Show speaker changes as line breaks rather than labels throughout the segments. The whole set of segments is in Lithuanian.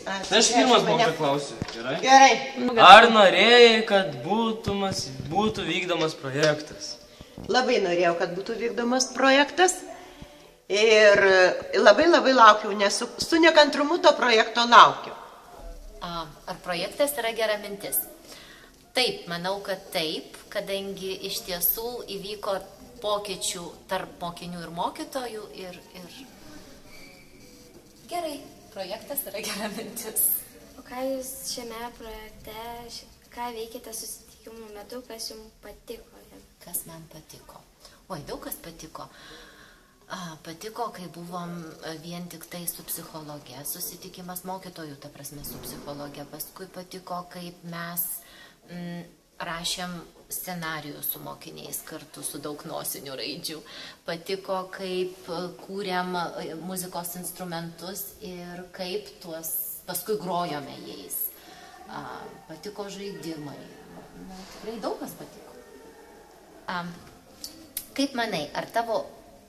Tai aš pirmas man paklausiu, gerai?
Gerai.
Ar norėjai, kad būtų vykdomas projektas?
Labai norėjau, kad būtų vykdomas projektas. Ir labai laukiau, nes su nekantrumu to projekto laukiu.
Ar projektas yra gera mintis? Taip, manau, kad taip, kadangi iš tiesų įvyko pokyčių tarp mokinių ir mokytojų ir... Gerai, projektas yra gera mintis.
O ką jūs šiame projekte, ką veikite susitikimų metu, kas jums patiko?
Kas man patiko? Oi, daug kas patiko. Patiko, kai buvom vien tik tai su psichologė, susitikimas mokytojų, ta prasme, su psichologė. Paskui patiko, kaip mes rašėm scenarijų su mokiniais kartu su daug nosinių raidžių. Patiko, kaip kūrėm muzikos instrumentus ir kaip tuos paskui grojome jais. Patiko žaidimai. Tikrai daug kas patiko. Kaip manai, ar tavo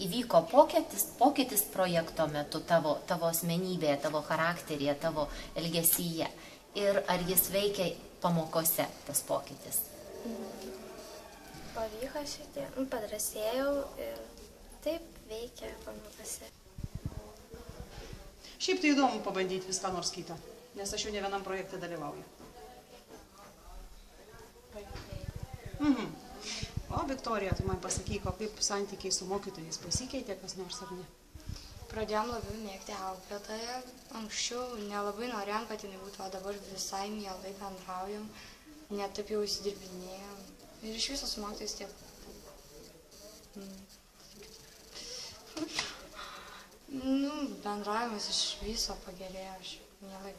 įvyko pokytis projekto metu tavo asmenybėje, tavo charakteryje, tavo elgesyje? Ir ar jis veikia pamokose, tas pokytis?
Pavyko šiek tiek, padrasėjau ir taip veikia pamokose.
Šiaip tai įdomu pabandyti viską nors kitą, nes aš jau ne vienam projekte dalyvauju. O, Viktorija, tu man pasakyk, kaip santykiai su mokytojais pasikeitė kas nors ar ne?
Pradėjom labiau mėgti auklėtoją. Anksčiau nelabai norėjom, kad jinai būtų, o dabar visai mielai bendraujam, net taip jau įsidirbinėjom. Ir iš viso su mokytojais tiek. Bendravimas iš viso pagerėjo, aš mielai.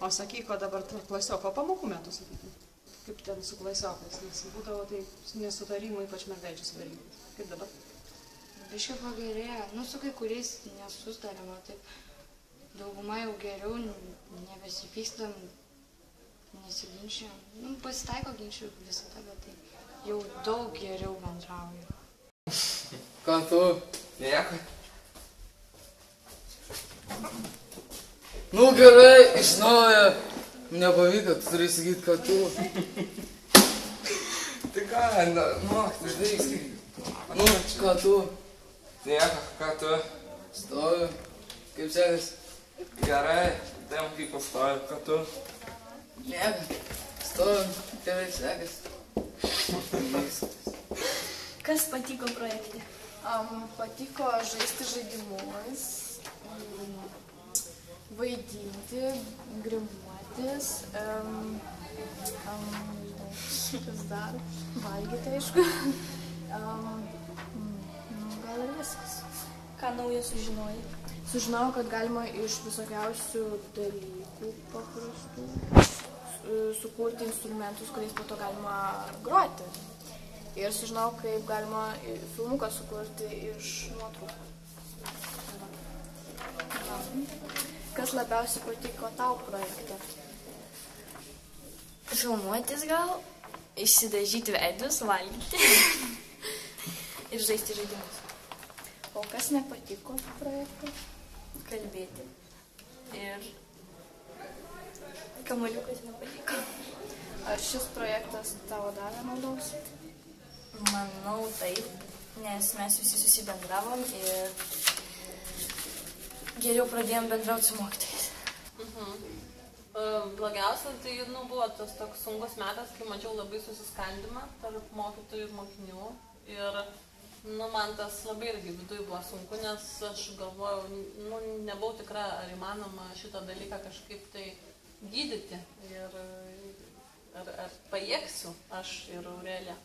O sakyk, o dabar klasioko pamokų metu, sakykim, kaip ten su klasiokais, nes būdavo tai nesutarimų, ypač mergaičių sudarymais. Kaip dabar?
Biškai pagerėjo, su kai kuriais nesustarėme, taip dauguma jau geriau, nebesipykstam, nesiginčiam. Pasitaiko ginčių visada, bet tai jau daug geriau bendrauju.
Ką tu?
Nieko.
Gerai, iš naujo. Nepavyko, tu turi sakyti, ką tu.
Tai ką, uždaryk skaityk.
Ką tu?
Nieko, ką tu?
Stoju. Kaip sekasi?
Gerai, tai mokyklą stoju, ką tu?
Nieko. Stoju, gerai sekasi.
Kas patiko projekte?
Patiko žaisti žaidimus, vaidinti, grimuotis, kas dar, valgyti, aišku. Gal ir viskas.
Ką naujo sužinojai?
Sužinojau, kad galima iš visokiausių dalykų paprastų sukurti instrumentus, kuriais po to galima groti. Ir sužinojau, kaip galima filmuką sukurti iš nuotraukų. Kas labiausiai patiko tau projekte?
Filmuotis gal, išsidažyti veidus, valgyti ir žaisti žaidimus.
O kas nepatiko projekte?
Kalbėti. Ir kamuoliukas nepatiko.
Ar šis projektas tavo davė naudos?
Manau taip, nes mes visi susibendravom ir geriau pradėjom bendrauti su mokytojais.
Blogiausia, tai buvo tas toks sunkus metas, kai mačiau labai susiskandimą tarp mokytojų ir mokinių. Ir man tas labai irgi viduje buvo sunku, nes aš galvojau, nebuvau tikra, ar įmanoma šitą dalyką kažkaip tai gydyti. Ir ar pajėgsiu aš ir Aurelija.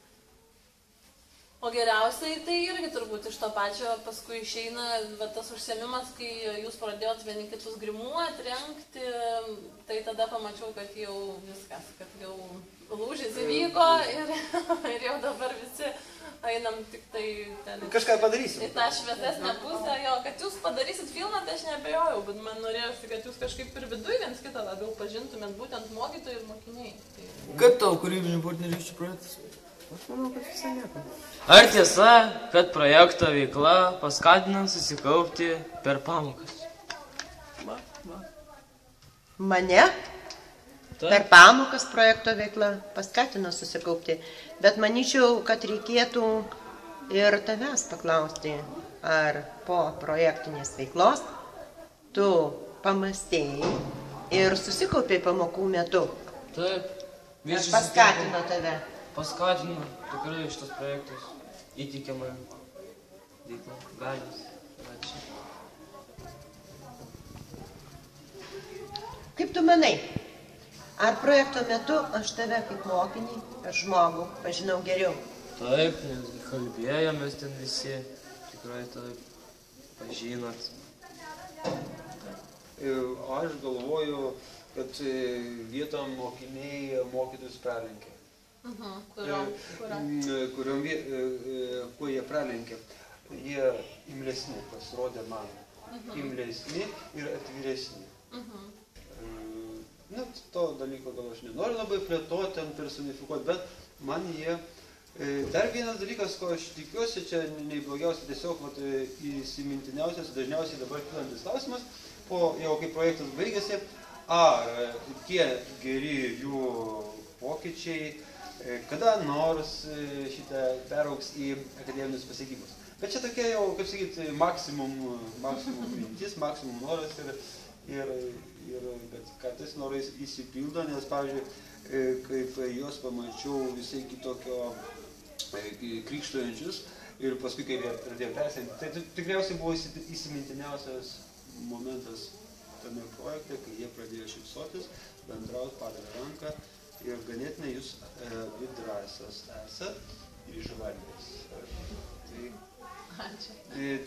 O geriausiai tai irgi turbūt iš to pačio paskui išeina tas užsiėmimas, kai jūs pradėjot vieni kitus grimuoti, rengti, tai tada pamačiau, kad jau viskas, kad jau lūžis įvyko ir jau dabar visi einam tik tai ten.
Kažką padarysim.
Į tą šviesesnę pusę, kad jūs padarysit filmą, tai aš nebejojau, bet man norėjosi, kad jūs kažkaip ir viduje viens kitą labiau pažintumėt, būtent mokytojai ir mokiniai.
Kaip tau kūrybinių partnerysčių projektas?
Aš manau, kad visai nieko. Ar tiesa, kad projekto veikla paskatina susikaupti per pamokas?
mane per pamokas projekto veiklą paskatino susikaupti. Bet manyčiau, kad reikėtų ir tavęs paklausti, ar po projektinės veiklos tu pamastėjai ir susikaupiai pamokų metu.
Taip.
Ar paskatino tave?
Paskatino tikrai šitas projektas. Įtikiamą veiklą. Galis. Ačiū.
Kaip tu manai, ar projekto metu aš tave kaip mokinį ar žmogų pažinau geriau?
Taip, nes kalbėjomės ten visi, tikrai taip, pažinot.
Aš galvoju, kad vietom mokiniai mokytojus pralenkė. Kuo jie pralenkė? Jie imlesni pasirodė man. Imlesni ir atviresni. Net to dalyko gal aš nenoriu labai plėtoti, ten personifikuoti, bet man jie... Dar vienas dalykas, ko aš tikiuosi, čia nei blogiausia, tiesiog įsimintiniausias, dažniausiai dabar kylantis klausimas, jau kai projektas baigėsi, ar tie geri jų pokyčiai kada nors šitą peraugs į akademinius pasiekimus. Bet čia tokia jau, kaip sakyti, maksimum mintis, maksimum noras bet kartais norais įsipildo, nes, pavyzdžiui, kaip juos pamačiau visai kitokio krikštojančius ir paskui, kaip jie pradėjo persėti, tai tikriausiai buvo įsimintiniausias momentas tame projekte, kai jie pradėjo šypsotis, bendrauti, padavė ranką ir ganėtinai jūs abi drąsios esat ir išvaldės.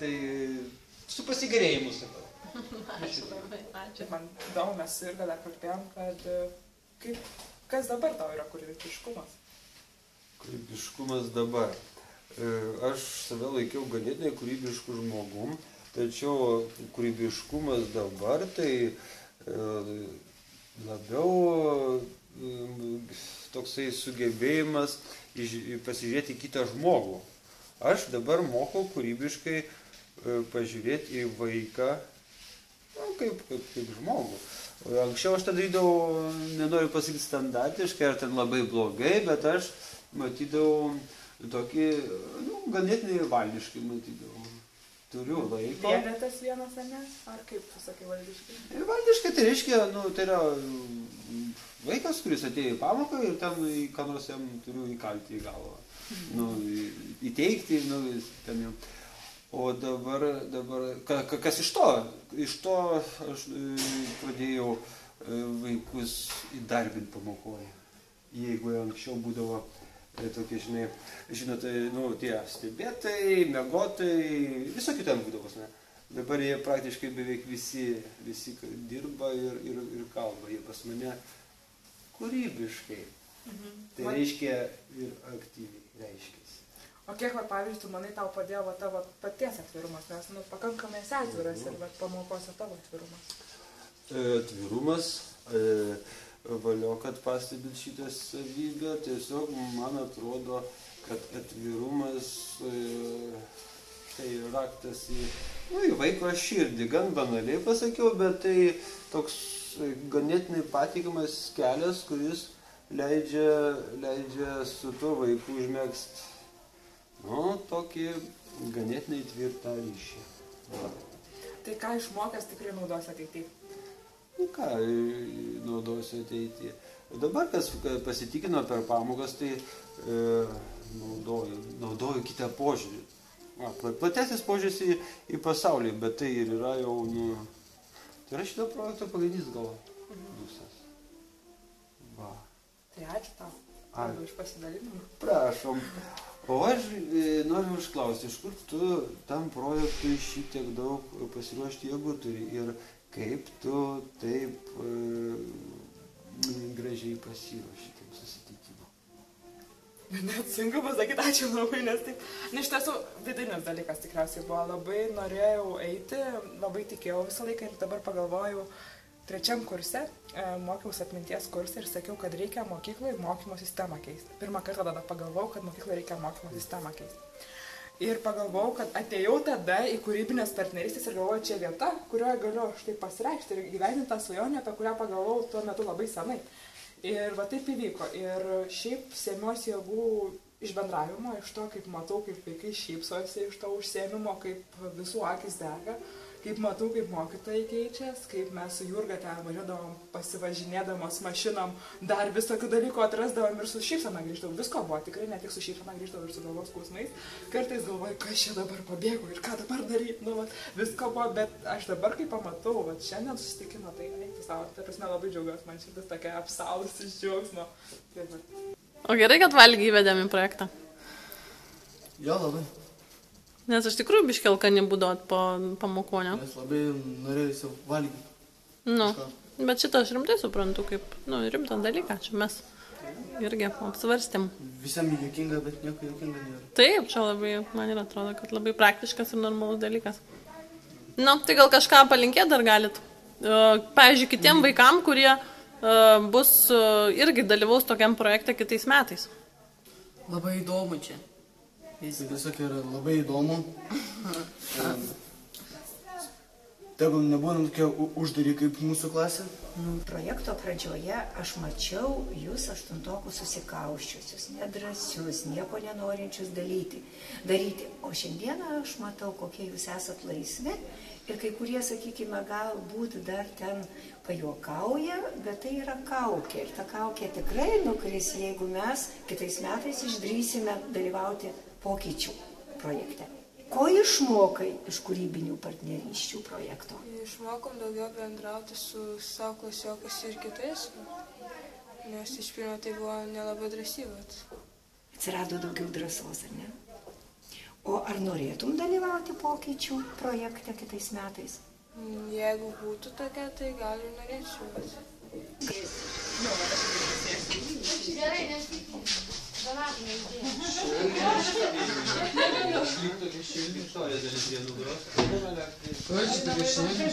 Tai su pasigerėjimu sakau.
Ačiū. Man įdomu, mes irgi dar kalbėjom, kad kas dabar tau yra kūrybiškumas?
Kūrybiškumas dabar. Aš save laikiau ganėtinai kūrybišku žmogum, tačiau kūrybiškumas dabar tai labiau toksai sugebėjimas pasižiūrėti kitą žmogų. Aš dabar mokau kūrybiškai pažiūrėti į vaiką, kaip žmogų. Anksčiau aš tą darydavau, nenoriu pasakyti standartiškai, ar ten labai blogai, bet aš matydavau tokį, ganėtinai valdiškai matydavau. Turiu laiko.
Vienetas vienas, ar ne? Ar kaip tu sakai valdiškai?
Valdiškai tai reiškia, tai yra vaikas, kuris atėjo į pamoką ir ten ką nors jam turiu įkalti į galvą. Įteikti, ten jau. O dabar, kas iš to? Iš to aš pradėjau vaikus įdarbinti pamokoje. Jeigu anksčiau būdavo tokie, žinot, tie stebėtai, miegotai, visokių ten būdavos, ne? Dabar jie praktiškai beveik visi dirba ir kalba. Jie pas mane kūrybiškai. Tai reiškia ir aktyviai reiškia.
O kiek, pavyzdžiui, tu manai, tau padėjo tavo paties atvirumas, nes pakankamai esi atviras ir pamokose tavo atvirumas?
Atvirumas, valio, kad pastebit šitą savybę, tiesiog man atrodo, kad atvirumas tai raktas į vaiko širdį, gan banaliai pasakiau, bet tai toks ganėtinai patikimas kelias, kuris leidžia su tuo vaiku užmegzti tokį ganėtinai tvirtą ryšį.
Tai ką išmokęs tikrai naudosi ateityje?
Ką naudosiu ateityje? Dabar, kas pasitikino per pamokas, tai naudoju kitą požiūrį. Platesnis požiūris į pasaulį, bet tai ir yra jau, tai yra šito projekto pagrindinis gal dusas.
Tai ačiū tau. Ačiū už pasidalinimą.
Prašom. O aš noriu užklausti, iš kur tu tam projektui šitiek daug pasiruošti jėgų turi ir kaip tu taip gražiai pasiruoši tam susitikimui?
Net sunku pasakyti, ačiū labai, nes taip, iš tiesų vidinis dalykas tikriausiai buvo, labai norėjau eiti, labai tikėjau visą laiką ir dabar pagalvojau, 3 kurse mokiausi atminties kursą ir sakiau, kad reikia mokyklai mokymo sistemą keisti. Pirmą kartą tada pagalvojau, kad mokyklai reikia mokymo sistemą keisti. Ir pagalvojau, kad atėjau tada į kūrybinės partnerystės ir galvoju, čia vieta, kurioje galiu štai pasireikšti ir gyveninti tą svajonę, apie kurią pagalvojau tuo metu labai senai. Ir va taip įvyko. Ir šiaip sėmiuosi jėgų iš bendravimo, iš to, kaip matau, kaip vaikai šypsosi, iš to užsiėmimo, kaip visų akis dega, kaip matau, kaip mokytojai keičias, kaip mes su Jurga ten važiuodavom pasivažinėdamos mašinom, dar visokių dalykų atrasdavom ir su šypsena grįždavom. Visko buvo, tikrai ne tik su šypsena grįždavom ir su galvos skausmais. Kartais galvoju, kas čia dabar pabėgo ir ką dabar daryti. Nu, va, visko buvo, bet aš dabar, kai pamatau, va, šiandien susitikimą, tai eiti savo. Tai prasme labai džiaugiuosi, man šitas tokia apsalusi iš džiaugsmo.
O gerai, kad valgį įvedėm į projektą?
Jo, labai.
Nes aš tikrųjų biškelkani būdot po pamokų, ne?
Nes labai norėjusi valgyti.
Nu, bet šitą aš rimtai suprantu kaip, rimtą dalyką. Čia mes irgi apsvarstėm.
Visam juokinga, bet nieko juokinga nėra.
Taip, čia labai, man ir atrodo, kad labai praktiškas ir normalus dalykas. Nu, tai gal kažką palinkėti dar galit. Pavyzdžiui, kitiem vaikam, kurie bus irgi dalyvaus tokiam projekte kitais metais.
Labai įdomu čia.
Tiesiog yra labai įdomu. Tegul nebūna tokie uždari kaip mūsų klasė.
Projekto pradžioje aš mačiau jūs aštuntokus susikauščiusius, nedrasius, nieko nenorinčius daryti. O šiandieną aš matau, kokie jūs esat laisvi ir kai kurie, sakykime, galbūt dar ten pajuokauja, bet tai yra kaukė. Ir ta kaukė tikrai nukris, jeigu mes kitais metais išdrįsime dalyvauti pokyčių projekte. Ko išmokai iš kūrybinių partnerysčių projekto?
Išmokom daugiau bendrauti su savo klasiokais ir kitais, nes iš pirmo tai buvo nelabai drąsyvat.
Atsirado daugiau drąsos, ar ne? O ar norėtum dalyvauti pokyčių projekte kitais metais?
Jeigu būtų tokia, tai gal ir norėčiau.
Gerai, nesvykti. Donatinė idėja.
Aš lyg tokia šilni istorija dalis vienu gros.
Ko čia tokia šilni?